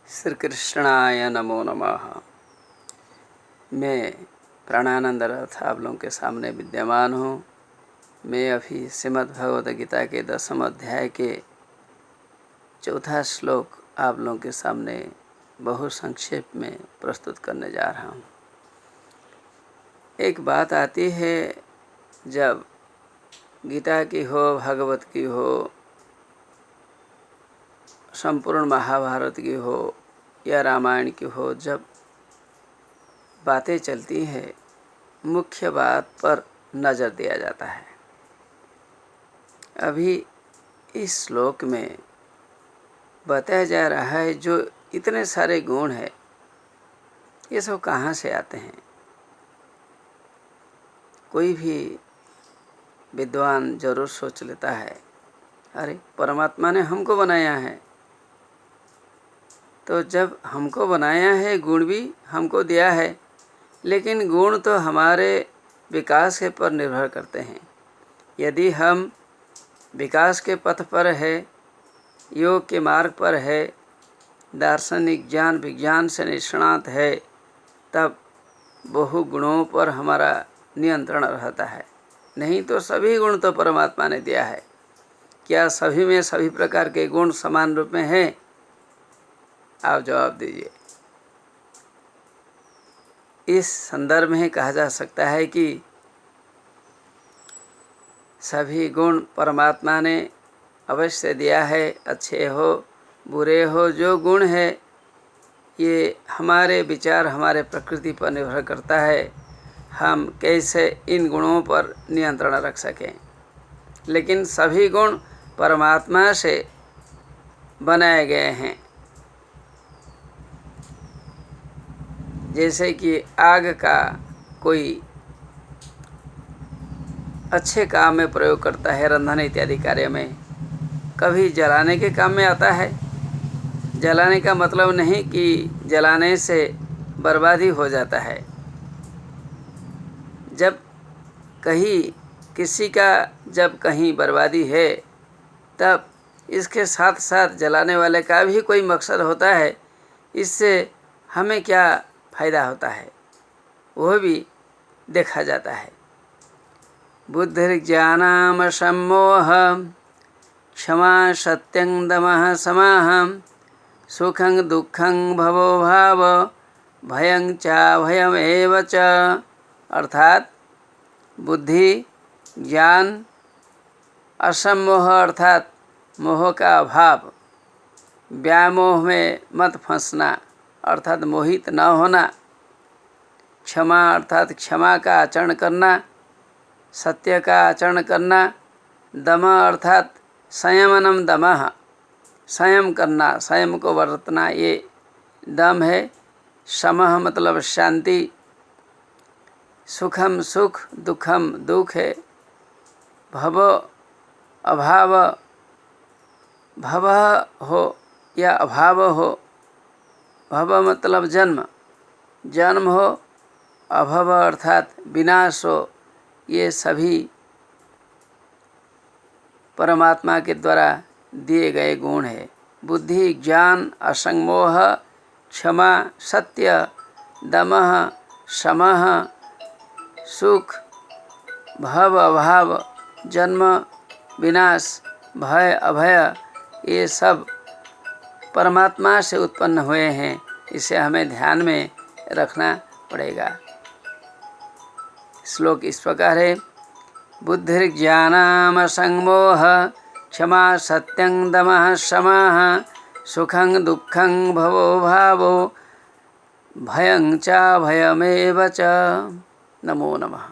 श्री कृष्णाय नमो नमः। मैं प्राणानंद रथ आप लोगों के सामने विद्यमान हूँ। मैं अभी श्रीमद् भगवद गीता के 10वें अध्याय के 4था श्लोक आप लोगों के सामने बहुत संक्षेप में प्रस्तुत करने जा रहा हूँ। एक बात आती है, जब गीता की हो, भागवत की हो, संपूर्ण महाभारत की हो या रामायण की हो, जब बातें चलती हैं मुख्य बात पर नज़र दिया जाता है। अभी इस श्लोक में बताया जा रहा है जो इतने सारे गुण हैं, ये सब कहाँ से आते हैं। कोई भी विद्वान जरूर सोच लेता है, अरे परमात्मा ने हमको बनाया है, तो जब हमको बनाया है, गुण भी हमको दिया है, लेकिन गुण तो हमारे विकास के पर निर्भर करते हैं। यदि हम विकास के पथ पर है, योग के मार्ग पर है, दार्शनिक ज्ञान विज्ञान से निष्णात है, तब बहु गुणों पर हमारा नियंत्रण रहता है। नहीं तो सभी गुण तो परमात्मा ने दिया है। क्या सभी में सभी प्रकार के गुण समान रूप में हैं? आप जवाब दीजिए। इस संदर्भ में कहा जा सकता है कि सभी गुण परमात्मा ने अवश्य दिया है। अच्छे हो बुरे हो, जो गुण है ये हमारे विचार, हमारे प्रकृति पर निर्भर करता है, हम कैसे इन गुणों पर नियंत्रण रख सकें। लेकिन सभी गुण परमात्मा से बनाए गए हैं। जैसे कि आग का कोई अच्छे काम में प्रयोग करता है, रंधन इत्यादि कार्य में, कभी जलाने के काम में आता है। जलाने का मतलब नहीं कि जलाने से बर्बादी हो जाता है। जब कहीं बर्बादी है, तब इसके साथ साथ जलाने वाले का भी कोई मकसद होता है। इससे हमें क्या फायदा होता है, वह भी देखा जाता है। बुद्धिर्ज्ञानम सम्मोह क्षमा सत्यं दमः समाः सुखं दुःखं भवो भाव भयं च भयमेव च। अर्थात बुद्धि, ज्ञान, असम्मोह अर्थात मोह का अभाव, व्यामोह में मत फंसना अर्थात मोहित न होना, क्षमा अर्थात क्षमा का आचरण करना, सत्य का आचरण करना, दम अर्थात संयमनम दमः, संयम करना, संयम को बरतना, ये दम है। समः मतलब शांति, सुखम सुख, दुखम दुख है। भव अभाव, भव हो या अभाव हो, भव मतलब जन्म, जन्म हो, अभव अर्थात विनाश हो, ये सभी परमात्मा के द्वारा दिए गए गुण है। बुद्धि, ज्ञान, असंमोह, क्षमा, सत्य, दमः, समः, सुख, भव अभाव, जन्म विनाश, भय अभय, ये सब परमात्मा से उत्पन्न हुए हैं। इसे हमें ध्यान में रखना पड़ेगा। श्लोक इस प्रकार है, बुद्धिर्ज्ञानम संमोह क्षमा सत्यं दमः समाः सुखं दुःखं भवो भावो भयं च भयमेव च। नमो नमः।